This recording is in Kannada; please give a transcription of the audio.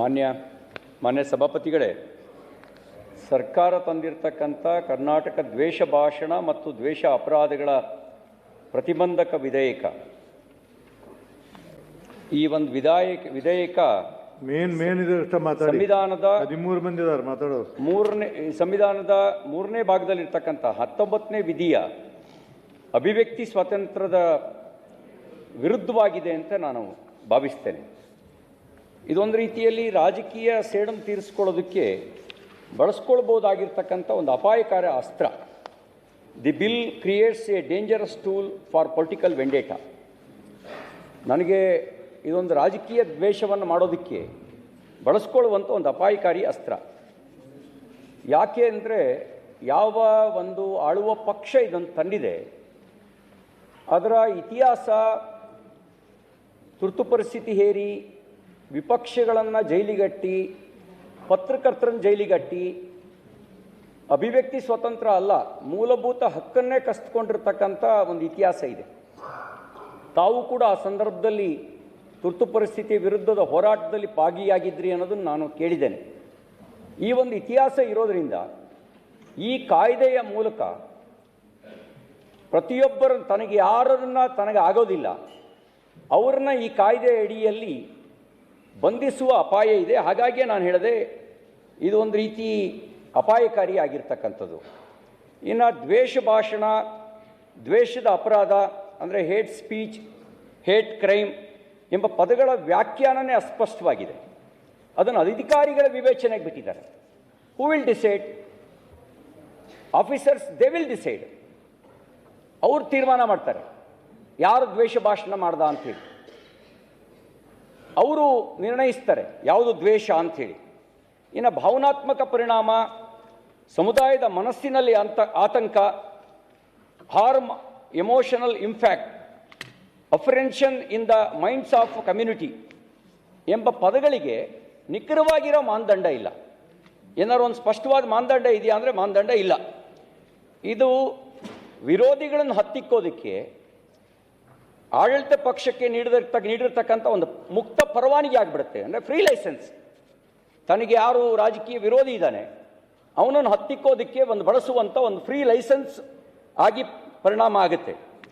ಮಾನ್ಯ ಸಭಾಪತಿಗಳೇ, ಸರ್ಕಾರ ತಂದಿರತಕ್ಕಂಥ ಕರ್ನಾಟಕ ದ್ವೇಷ ಭಾಷಣ ಮತ್ತು ದ್ವೇಷ ಅಪರಾಧಗಳ ಪ್ರತಿಬಂಧಕ ವಿಧೇಯಕ, ಈ ಒಂದು ವಿಧೇಯಕ ಸಂವಿಧಾನದ 13 ಮಂದಿ ಮಾತಾಡೋರು ಸಂವಿಧಾನದ 3ನೇ ಭಾಗದಲ್ಲಿರ್ತಕ್ಕಂಥ 19ನೇ ವಿಧಿಯ ಅಭಿವ್ಯಕ್ತಿ ಸ್ವಾತಂತ್ರ್ಯದ ವಿರುದ್ಧವಾಗಿದೆ ಅಂತ ನಾನು ಭಾವಿಸ್ತೇನೆ. ಇದೊಂದು ರೀತಿಯಲ್ಲಿ ರಾಜಕೀಯ ಸೇಡನ್ನು ತೀರಿಸ್ಕೊಳ್ಳೋದಕ್ಕೆ ಬಳಸ್ಕೊಳ್ಬೋದಾಗಿರ್ತಕ್ಕಂಥ ಒಂದು ಅಪಾಯಕಾರಿ ಅಸ್ತ್ರ. The bill creates A dangerous tool for political vendetta. ನನಗೆ ಇದೊಂದು ರಾಜಕೀಯ ದ್ವೇಷವನ್ನು ಮಾಡೋದಕ್ಕೆ ಬಳಸ್ಕೊಳ್ಳುವಂಥ ಒಂದು ಅಪಾಯಕಾರಿ ಅಸ್ತ್ರ. ಯಾಕೆ ಅಂದರೆ ಯಾವ ಒಂದು ಆಳುವ ಪಕ್ಷ ಇದನ್ನು ತಂದಿದೆ ಅದರ ಇತಿಹಾಸ, ತುರ್ತು ಪರಿಸ್ಥಿತಿ ಹೇರಿ ವಿಪಕ್ಷಗಳನ್ನು ಜೈಲಿಗಟ್ಟಿ, ಪತ್ರಕರ್ತರನ್ನು ಜೈಲಿಗಟ್ಟಿ, ಅಭಿವ್ಯಕ್ತಿ ಸ್ವತಂತ್ರ ಅಲ್ಲ ಮೂಲಭೂತ ಹಕ್ಕನ್ನೇ ಕಸಿದುಕೊಂಡಿರ್ತಕ್ಕಂಥ ಒಂದು ಇತಿಹಾಸ ಇದೆ. ತಾವು ಕೂಡ ಆ ಸಂದರ್ಭದಲ್ಲಿ ತುರ್ತು ಪರಿಸ್ಥಿತಿ ವಿರುದ್ಧದ ಹೋರಾಟದಲ್ಲಿ ಭಾಗಿಯಾಗಿದ್ರಿ ಅನ್ನೋದನ್ನು ನಾನು ಕೇಳಿದ್ದೇನೆ. ಈ ಒಂದು ಇತಿಹಾಸ ಇರೋದರಿಂದ ಈ ಕಾಯ್ದೆಯ ಮೂಲಕ ಪ್ರತಿಯೊಬ್ಬರು ತನಗೆ ಯಾರನ್ನ ತನಗೆ ಆಗೋದಿಲ್ಲ ಅವ್ರನ್ನ ಈ ಕಾಯ್ದೆ ಅಡಿಯಲ್ಲಿ ಬಂಧಿಸುವ ಅಪಾಯ ಇದೆ. ಹಾಗಾಗಿ ನಾನು ಹೇಳಿದೆ ಇದು ಒಂದು ರೀತಿ ಅಪಾಯಕಾರಿ ಆಗಿರ್ತಕ್ಕಂಥದ್ದು. ಇನ್ನು ದ್ವೇಷ ಭಾಷಣ, ದ್ವೇಷದ ಅಪರಾಧ ಅಂದರೆ ಹೇಟ್ ಸ್ಪೀಚ್, ಹೇಟ್ ಕ್ರೈಮ್ ಎಂಬ ಪದಗಳ ವ್ಯಾಖ್ಯಾನನೇ ಅಸ್ಪಷ್ಟವಾಗಿದೆ. ಅದನ್ನು ಅಧಿಕಾರಿಗಳ ವಿವೇಚನೆಗೆ ಬಿಟ್ಟಿದ್ದಾರೆ. Who will decide? Officers they will decide. ಅವರು ತೀರ್ಮಾನ ಮಾಡ್ತಾರೆ ಯಾರು ದ್ವೇಷ ಭಾಷಣ ಮಾಡ್ದ ಅಂಥೇಳಿ. ಅವರು ನಿರ್ಣಯಿಸ್ತಾರೆ ಯಾವುದು ದ್ವೇಷ ಅಂಥೇಳಿ. ಇನ್ನು ಭಾವನಾತ್ಮಕ ಪರಿಣಾಮ, ಸಮುದಾಯದ ಮನಸ್ಸಿನಲ್ಲಿ ಆತಂಕ, harm, emotional impact, apprehension in the minds of community ಎಂಬ ಪದಗಳಿಗೆ ನಿಖರವಾಗಿರೋ ಮಾನದಂಡ ಇಲ್ಲ. ಏನಾದ್ರು ಒಂದು ಸ್ಪಷ್ಟವಾದ ಮಾನದಂಡ ಇದೆಯಾ ಅಂದರೆ ಮಾನದಂಡ ಇಲ್ಲ. ಇದು ವಿರೋಧಿಗಳನ್ನು ಹತ್ತಿಕ್ಕೋದಕ್ಕೆ ಆಡಳಿತ ಪಕ್ಷಕ್ಕೆ ನೀಡಿರ್ತಕ್ಕಂಥ ಒಂದು ಮುಕ್ತ ಪರವಾನಗಿ ಆಗಿಬಿಡುತ್ತೆ. ಅಂದರೆ ಫ್ರೀ ಲೈಸೆನ್ಸ್. ತನಗೆ ಯಾರು ರಾಜಕೀಯ ವಿರೋಧಿ ಇದ್ದಾನೆ ಅವನನ್ನು ಹತ್ತಿಕ್ಕೋದಕ್ಕೆ ಒಂದು ಬಳಸುವಂಥ ಒಂದು ಫ್ರೀ ಲೈಸೆನ್ಸ್ ಆಗಿ ಪರಿಣಾಮ ಆಗುತ್ತೆ.